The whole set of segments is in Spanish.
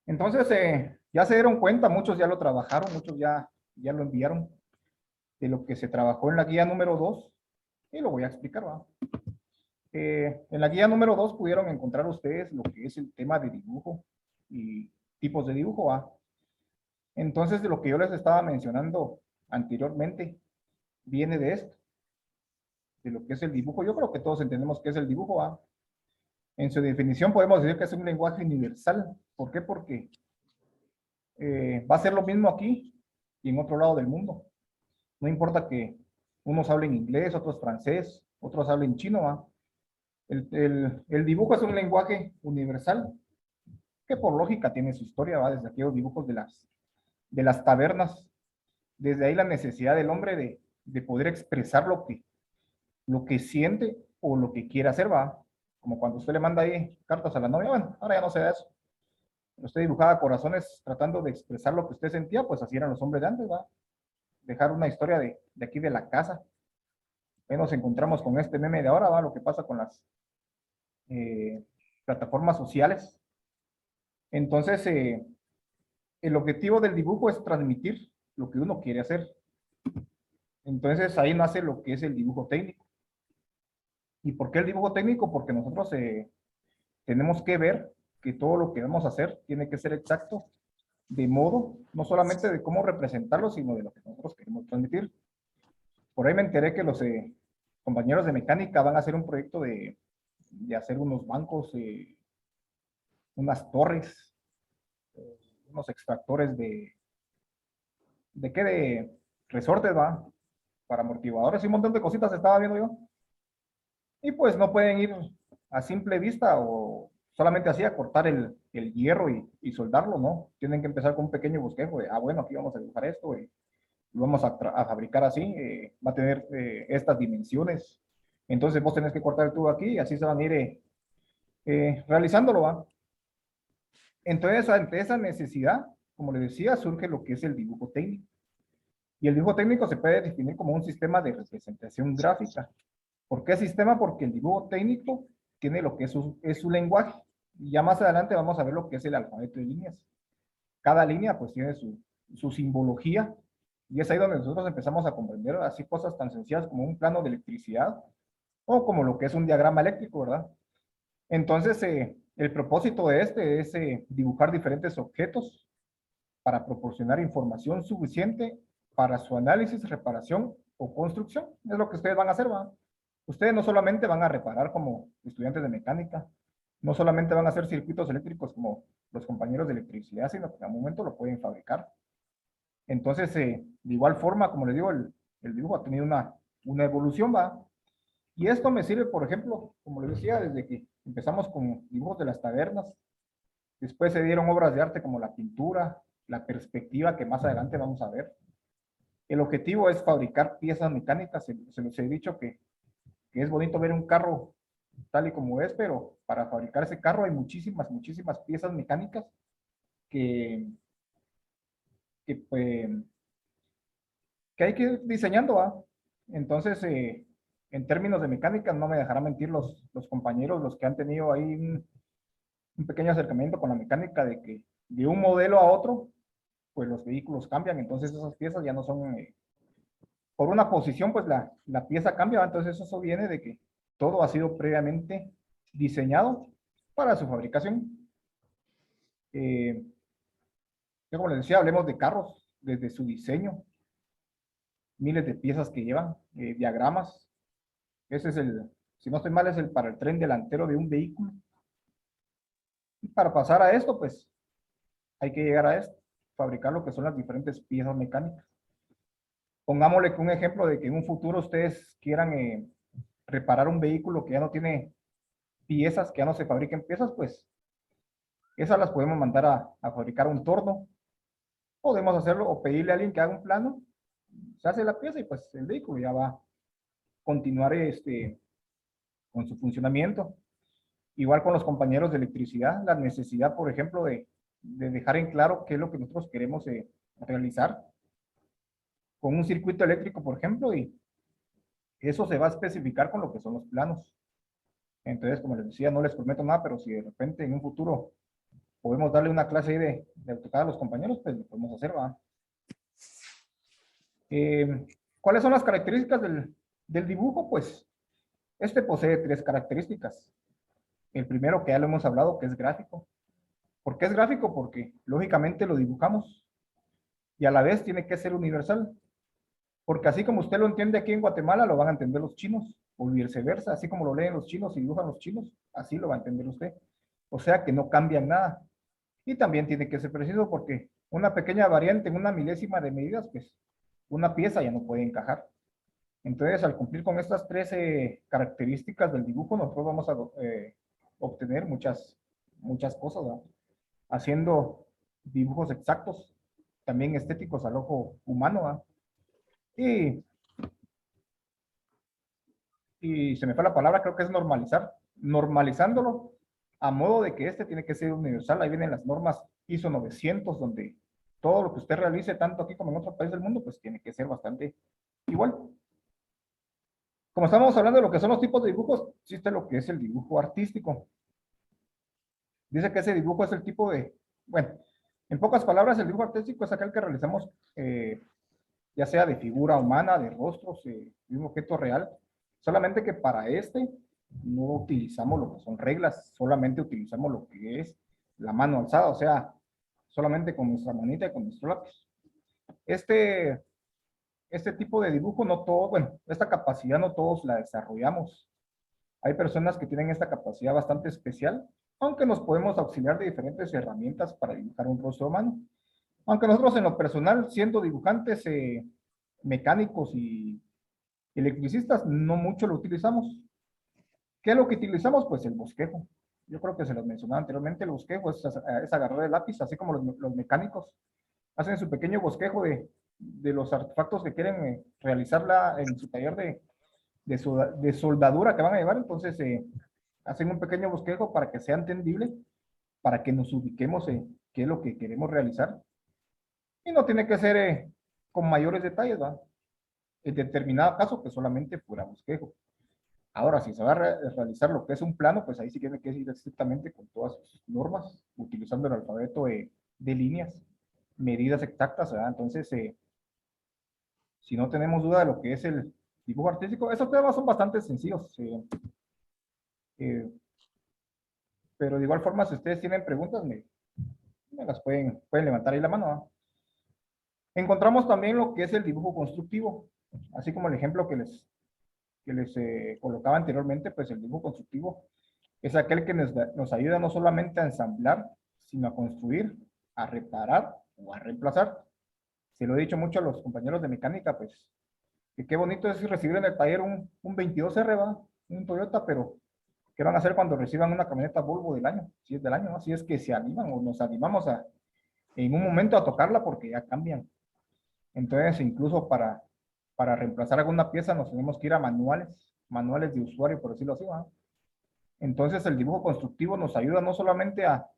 Entonces, ya se dieron cuenta, muchos ya lo trabajaron, muchos ya lo enviaron de lo que se trabajó en la guía número 2 y lo voy a explicar, ¿va? En la guía número 2 pudieron encontrar ustedes lo que es el tema de dibujo y tipos de dibujo, ¿va? Entonces, de lo que yo les estaba mencionando anteriormente, viene de esto, de lo que es el dibujo. Yo creo que todos entendemos qué es el dibujo, ¿va? En su definición podemos decir que es un lenguaje universal. ¿Por qué? Porque va a ser lo mismo aquí y en otro lado del mundo. No importa que unos hablen inglés, otros francés, otros hablen chino, ¿va? El dibujo es un lenguaje universal que por lógica tiene su historia, ¿va? Desde aquellos dibujos de las tabernas, desde ahí la necesidad del hombre de poder expresar lo que siente o lo que quiere hacer, ¿va? Como cuando usted le manda ahí cartas a la novia, bueno, ahora ya no se da eso. Usted dibujaba corazones tratando de expresar lo que usted sentía, pues así eran los hombres de antes, ¿va? Dejar una historia de aquí de la casa. Ahí nos encontramos con este meme de ahora, ¿va? Lo que pasa con las eh, plataformas sociales. Entonces, el objetivo del dibujo es transmitir lo que uno quiere hacer. Entonces, ahí nace lo que es el dibujo técnico. ¿Y por qué el dibujo técnico? Porque nosotros tenemos que ver que todo lo que vamos a hacer tiene que ser exacto, de modo, no solamente de cómo representarlo, sino de lo que nosotros queremos transmitir. Por ahí me enteré que los compañeros de mecánica van a hacer un proyecto de hacer unos bancos, unas torres, unos extractores ¿de qué? De resortes, va, para amortiguadores y un montón de cositas estaba viendo yo. Y pues no pueden ir a simple vista o solamente así a cortar el hierro y soldarlo, ¿no? Tienen que empezar con un pequeño bosquejo de, bueno, aquí vamos a dibujar esto y lo vamos a fabricar así, va a tener estas dimensiones. Entonces vos tenés que cortar el tubo aquí y así se van a ir realizándolo, ¿va? Entonces, ante esa necesidad, como les decía, surge lo que es el dibujo técnico. Y el dibujo técnico se puede definir como un sistema de representación gráfica. ¿Por qué sistema? Porque el dibujo técnico tiene lo que es su lenguaje. Y ya más adelante vamos a ver lo que es el alfabeto de líneas. Cada línea pues tiene su simbología y es ahí donde nosotros empezamos a comprender así cosas tan sencillas como un plano de electricidad o como lo que es un diagrama eléctrico, ¿verdad? Entonces, el propósito de este es dibujar diferentes objetos para proporcionar información suficiente para su análisis, reparación o construcción. Es lo que ustedes van a hacer, ¿va? Ustedes no solamente van a reparar como estudiantes de mecánica, no solamente van a hacer circuitos eléctricos como los compañeros de electricidad, sino que en algún momento lo pueden fabricar. Entonces, de igual forma, como les digo, el dibujo ha tenido una evolución, ¿va? Y esto me sirve, por ejemplo, como les decía, desde que empezamos con dibujos de las tabernas, después se dieron obras de arte como la pintura, la perspectiva que más adelante vamos a ver. El objetivo es fabricar piezas mecánicas. Se les he dicho que es bonito ver un carro tal y como es, pero para fabricar ese carro hay muchísimas, muchísimas piezas mecánicas que, que, que hay que ir diseñando, ¿va? Entonces, en términos de mecánica, no me dejarán mentir los compañeros, los que han tenido ahí un pequeño acercamiento con la mecánica de que de un modelo a otro, pues los vehículos cambian, entonces esas piezas ya no son, por una posición, pues la pieza cambia, entonces eso viene de que todo ha sido previamente diseñado para su fabricación. Eh, yo como les decía, hablemos de carros, desde su diseño, miles de piezas que llevan, diagramas, ese es si no estoy mal, es para el tren delantero de un vehículo. Y para pasar a esto, pues hay que llegar a esto, fabricar lo que son las diferentes piezas mecánicas. Pongámosle un ejemplo de que en un futuro ustedes quieran reparar un vehículo que ya no tiene piezas, que ya no se fabriquen piezas, pues esas las podemos mandar a fabricar un torno. Podemos hacerlo o pedirle a alguien que haga un plano, se hace la pieza y pues el vehículo ya va a continuar con su funcionamiento. Igual con los compañeros de electricidad, la necesidad, por ejemplo, de dejar en claro qué es lo que nosotros queremos realizar con un circuito eléctrico, por ejemplo, y eso se va a especificar con lo que son los planos. Entonces, como les decía, no les prometo nada, pero si de repente en un futuro podemos darle una clase ahí de AutoCAD a los compañeros, pues lo podemos hacer, ¿va? ¿Cuáles son las características del dibujo? Pues este posee 3 características. El primero que ya lo hemos hablado, que es gráfico. ¿Por qué es gráfico? Porque lógicamente lo dibujamos y a la vez tiene que ser universal. Porque así como usted lo entiende aquí en Guatemala, lo van a entender los chinos, o viceversa, así como lo leen los chinos y dibujan los chinos, así lo va a entender usted. O sea que no cambian nada. Y también tiene que ser preciso porque una pequeña variante en una milésima de medidas, pues una pieza ya no puede encajar. Entonces, al cumplir con estas 13 características del dibujo, nosotros vamos a obtener muchas cosas, ¿no? Haciendo dibujos exactos, también estéticos al ojo humano, ¿no? Y, y se me fue la palabra, creo que es normalizar, normalizándolo a modo de que este tiene que ser universal. Ahí vienen las normas ISO 900, donde todo lo que usted realice, tanto aquí como en otro país del mundo, pues tiene que ser bastante igual. Como estamos hablando de lo que son los tipos de dibujos, existe lo que es el dibujo artístico. Dice que ese dibujo es el tipo de, bueno, en pocas palabras, el dibujo artístico es aquel que realizamos, ya sea de figura humana, de rostros, de un objeto real, solamente que para este no utilizamos lo que son reglas, solamente utilizamos lo que es la mano alzada, o sea, solamente con nuestra manita y con nuestro lápiz. Este tipo de dibujo no todo, bueno, esta capacidad no todos la desarrollamos. Hay personas que tienen esta capacidad bastante especial, aunque nos podemos auxiliar de diferentes herramientas para dibujar un rostro humano. Aunque nosotros en lo personal, siendo dibujantes mecánicos y electricistas, no mucho lo utilizamos. ¿Qué es lo que utilizamos? Pues el bosquejo. Yo creo que se los mencionaba anteriormente, el bosquejo es agarrar el lápiz, así como los mecánicos hacen su pequeño bosquejo de los artefactos que quieren realizarla en su taller de soldadura que van a llevar. Entonces hacen un pequeño bosquejo para que sea entendible, para que nos ubiquemos en qué es lo que queremos realizar. Y no tiene que ser con mayores detalles, ¿va? En determinado caso, que solamente fuera bosquejo. Ahora, si se va a realizar lo que es un plano, pues ahí sí tiene que ir estrictamente con todas sus normas, utilizando el alfabeto de líneas, medidas exactas, ¿verdad? Entonces, si no tenemos duda de lo que es el dibujo artístico, esos temas son bastante sencillos. Eh, pero de igual forma, si ustedes tienen preguntas, me las pueden levantar ahí la mano, ¿no? Encontramos también lo que es el dibujo constructivo, así como el ejemplo que les colocaba anteriormente, pues el dibujo constructivo es aquel que nos ayuda no solamente a ensamblar, sino a construir, a reparar o a reemplazar. Se lo he dicho mucho a los compañeros de mecánica, pues, que qué bonito es recibir en el taller un 22R, ¿va? Un Toyota, pero ¿qué van a hacer cuando reciban una camioneta Volvo del año? Si es del año, ¿no? Si es que se animan o nos animamos en un momento a tocarla porque ya cambian. Entonces, incluso para reemplazar alguna pieza nos tenemos que ir a manuales de usuario, por decirlo así, ¿va? Entonces, el dibujo constructivo nos ayuda no solamente a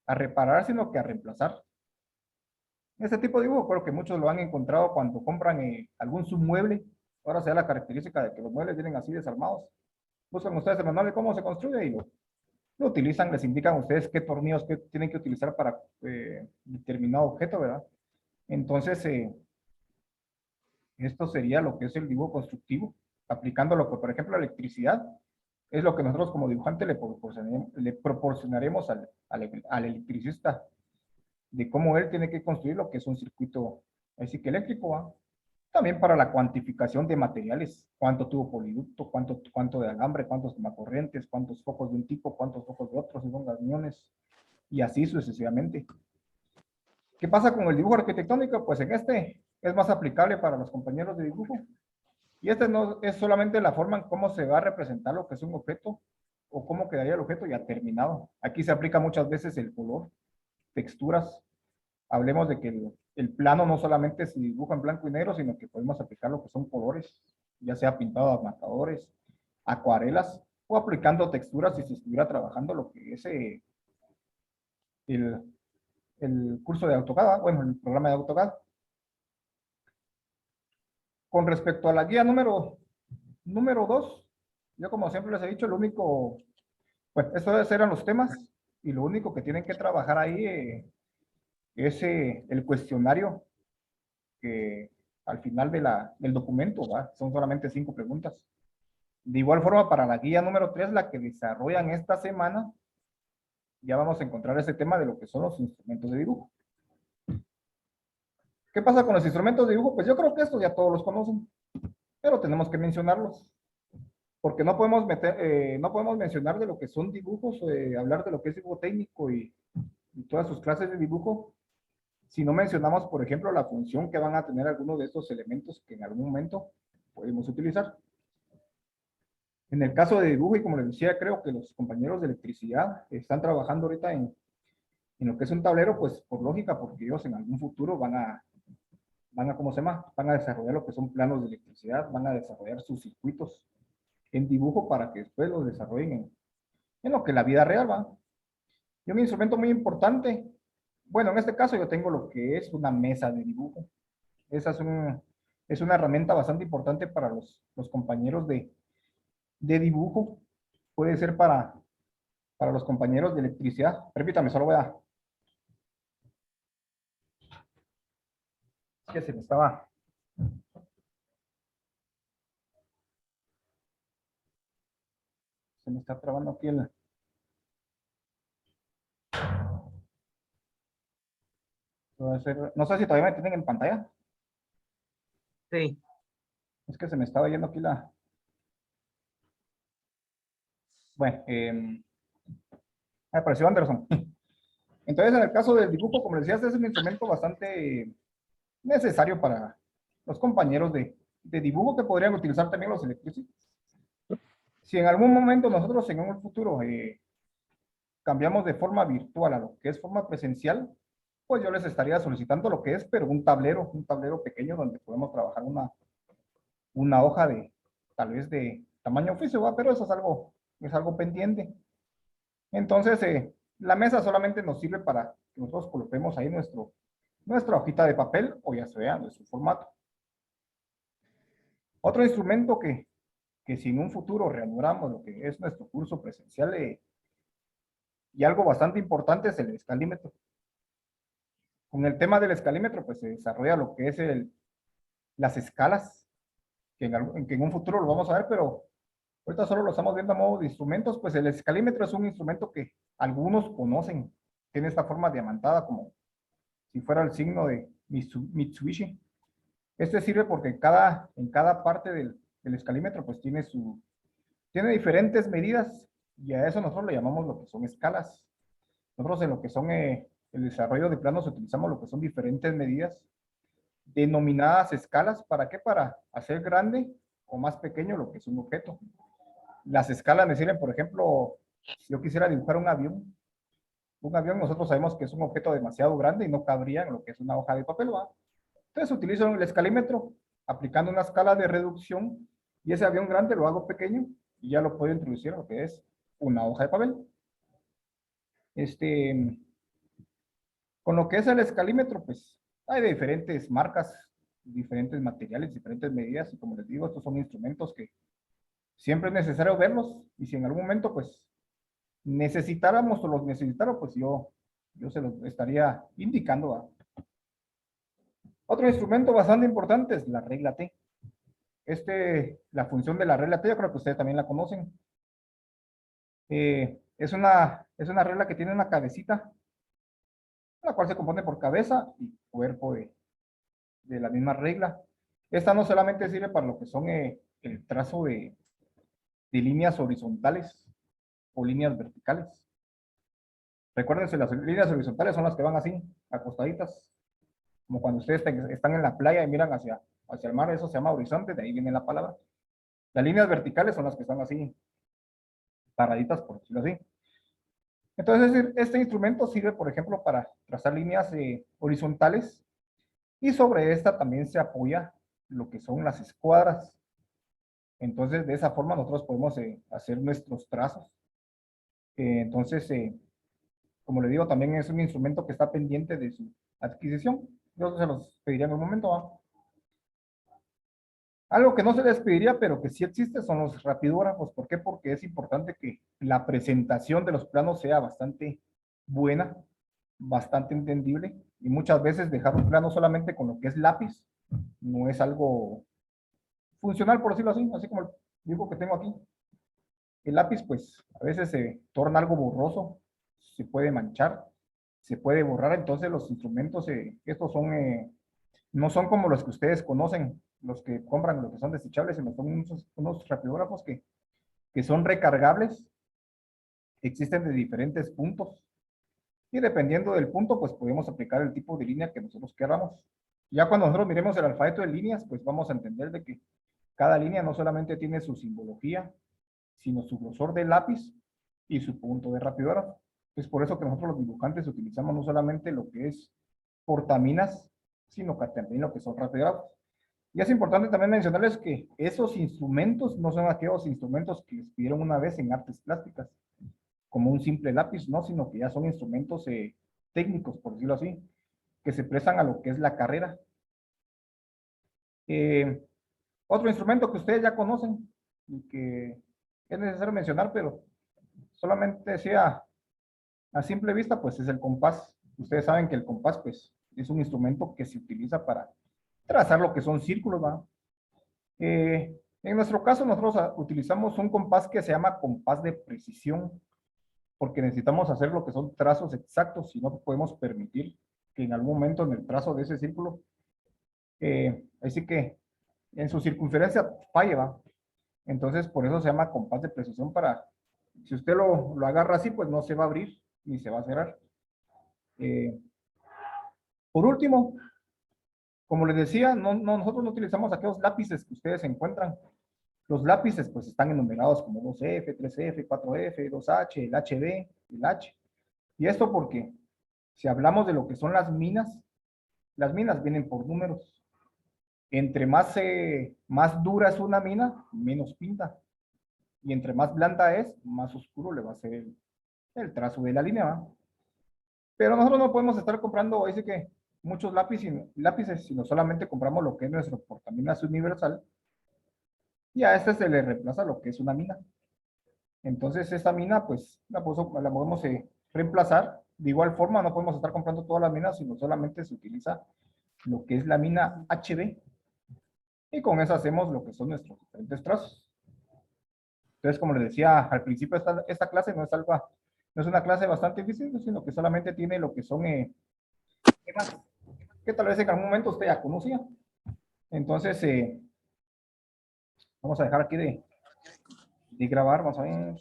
reparar, sino que a reemplazar. Este tipo de dibujo creo que muchos lo han encontrado cuando compran algún submueble. Ahora se da la característica de que los muebles vienen así desarmados. Buscan ustedes el manual de cómo se construye y lo utilizan, les indican a ustedes qué tornillos que tienen que utilizar para determinado objeto, ¿verdad? Entonces, esto sería lo que es el dibujo constructivo, aplicando lo que, por ejemplo, la electricidad, es lo que nosotros como dibujantes le proporcionaremos al electricista, de cómo él tiene que construir lo que es un circuito, así que eléctrico, ¿va? También para la cuantificación de materiales, cuánto tubo poliducto, cuánto de alambre, cuántos tomacorrientes, cuántos focos de un tipo, cuántos focos de otros, si son gamiones, y así sucesivamente. ¿Qué pasa con el dibujo arquitectónico? Pues en este es más aplicable para los compañeros de dibujo. Y este no es solamente la forma en cómo se va a representar lo que es un objeto o cómo quedaría el objeto ya terminado. Aquí se aplica muchas veces el color, texturas. Hablemos de que el plano no solamente se dibuja en blanco y negro, sino que podemos aplicar lo que son colores, ya sea pintado a marcadores, acuarelas o aplicando texturas si se estuviera trabajando lo que es el, el curso de AutoCAD, bueno, el programa de AutoCAD. Con respecto a la guía número 2, yo como siempre les he dicho, lo único, pues estos eran los temas y lo único que tienen que trabajar ahí es el cuestionario que al final del documento, ¿va? Son solamente 5 preguntas. De igual forma, para la guía número 3, la que desarrollan esta semana, ya vamos a encontrar ese tema de lo que son los instrumentos de dibujo. ¿Qué pasa con los instrumentos de dibujo? Pues yo creo que estos ya todos los conocen, pero tenemos que mencionarlos, porque no podemos mencionar de lo que son dibujos, hablar de lo que es dibujo técnico y todas sus clases de dibujo, si no mencionamos, por ejemplo, la función que van a tener algunos de estos elementos que en algún momento podemos utilizar. En el caso de dibujo, y como les decía, creo que los compañeros de electricidad están trabajando ahorita en lo que es un tablero, pues por lógica, porque ellos en algún futuro van a, ¿cómo se llama? Van a desarrollar lo que son planos de electricidad, van a desarrollar sus circuitos en dibujo para que después los desarrollen en lo que la vida real va. Y un instrumento muy importante, bueno, en este caso yo tengo lo que es una mesa de dibujo. Esa es una herramienta bastante importante para los compañeros de dibujo. Puede ser para los compañeros de electricidad. Permítame, solo voy a... Es que se me está trabando aquí el... No sé si todavía me tienen en pantalla. Sí. Es que se me estaba yendo aquí la... Bueno, apareció Anderson. Entonces, en el caso del dibujo, como les decía, este es un instrumento bastante necesario para los compañeros de dibujo que podrían utilizar también los electricistas. Si en algún momento nosotros en un futuro cambiamos de forma virtual a lo que es forma presencial, pues yo les estaría solicitando lo que es, pero un tablero pequeño donde podemos trabajar una hoja de, tal vez de tamaño oficio, ¿va? Pero eso es algo pendiente. Entonces, la mesa solamente nos sirve para que nosotros coloquemos ahí nuestra hojita de papel o ya sea nuestro formato. Otro instrumento que si en un futuro reanudamos lo que es nuestro curso presencial y algo bastante importante es el escalímetro. Con el tema del escalímetro, pues se desarrolla lo que es las escalas, que en un futuro lo vamos a ver, pero ahorita solo lo estamos viendo a modo de instrumentos. Pues el escalímetro es un instrumento que algunos conocen, tiene esta forma diamantada como si fuera el signo de Mitsubishi. Este sirve porque en cada parte del escalímetro pues tiene diferentes medidas y a eso nosotros le llamamos lo que son escalas. Nosotros en lo que son el desarrollo de planos utilizamos lo que son diferentes medidas denominadas escalas. ¿Para qué? Para hacer grande o más pequeño lo que es un objeto. Las escalas me sirven, por ejemplo, si yo quisiera dibujar un avión nosotros sabemos que es un objeto demasiado grande y no cabría en lo que es una hoja de papel, ¿va? Entonces utilizo el escalímetro aplicando una escala de reducción y ese avión grande lo hago pequeño y ya lo puedo introducir en lo que es una hoja de papel. Con lo que es el escalímetro, pues hay de diferentes marcas, diferentes materiales, diferentes medidas y como les digo, estos son instrumentos que siempre es necesario verlos y si en algún momento pues necesitáramos o los necesitara, pues yo se los estaría indicando. Otro instrumento bastante importante es la regla T. La función de la regla T, yo creo que ustedes también la conocen. Es una regla que tiene una cabecita, la cual se compone por cabeza y cuerpo de la misma regla. Esta no solamente sirve para lo que son el trazo de líneas horizontales o líneas verticales. Recuérdense, las líneas horizontales son las que van así, acostaditas, como cuando ustedes están en la playa y miran hacia el mar, eso se llama horizonte, de ahí viene la palabra. Las líneas verticales son las que están así, paraditas, por decirlo así. Entonces, este instrumento sirve, por ejemplo, para trazar líneas horizontales y sobre esta también se apoya lo que son las escuadras. Entonces, de esa forma nosotros podemos hacer nuestros trazos. Entonces, como le digo, también es un instrumento que está pendiente de su adquisición. Yo se los pediría en un momento, ¿va? Algo que no se les pediría, pero que sí existe, son los rapidógrafos. ¿Por qué? Porque es importante que la presentación de los planos sea bastante buena, bastante entendible, y muchas veces dejar un plano solamente con lo que es lápiz no es algo funcional, por decirlo así, así como el dibujo que tengo aquí. El lápiz, pues, a veces se torna algo borroso, se puede manchar, se puede borrar, entonces los instrumentos, estos son, no son como los que ustedes conocen, los que compran, los que son desechables, sino son unos rapidógrafos que son recargables, existen de diferentes puntos, y dependiendo del punto, pues podemos aplicar el tipo de línea que nosotros queramos. Ya cuando nosotros miremos el alfabeto de líneas, pues vamos a entender de que cada línea no solamente tiene su simbología, sino su grosor de lápiz y su punto de rapidógrafo. Es por eso que nosotros los dibujantes utilizamos no solamente lo que es portaminas, sino que también lo que son rapidógrafos. Y es importante también mencionarles que esos instrumentos no son aquellos instrumentos que les pidieron una vez en artes plásticas, como un simple lápiz, no, sino que ya son instrumentos técnicos, por decirlo así, que se prestan a lo que es la carrera. Otro instrumento que ustedes ya conocen y que es necesario mencionar, pero solamente sea a simple vista, pues es el compás. Ustedes saben que el compás, pues, es un instrumento que se utiliza para trazar lo que son círculos, ¿va? En nuestro caso, nosotros utilizamos un compás que se llama compás de precisión, porque necesitamos hacer lo que son trazos exactos, si no podemos permitir que en algún momento en el trazo de ese círculo, así que en su circunferencia falle, ¿va? Entonces, por eso se llama compás de precisión para, si usted lo agarra así, pues no se va a abrir ni se va a cerrar. Por último, como les decía, nosotros no utilizamos aquellos lápices que ustedes encuentran. Los lápices pues están enumerados como 2F, 3F, 4F, 2H, el HB, el H. Y esto porque si hablamos de lo que son las minas vienen por números. Entre más dura es una mina, menos pinta. Y entre más blanda es, más oscuro le va a ser el trazo de la línea, ¿va? Pero nosotros no podemos estar comprando, dice que muchos lápices, sino solamente compramos lo que es nuestro portaminas universal, y a este se le reemplaza lo que es una mina. Entonces esta mina, pues, la podemos reemplazar. De igual forma, no podemos estar comprando todas las minas, sino solamente se utiliza lo que es la mina HB, y con eso hacemos lo que son nuestros diferentes trazos. Entonces, como les decía al principio, esta clase no es una clase bastante difícil, sino que solamente tiene lo que son temas que tal vez en algún momento usted ya conocía. Entonces, vamos a dejar aquí de grabar, vamos a ver.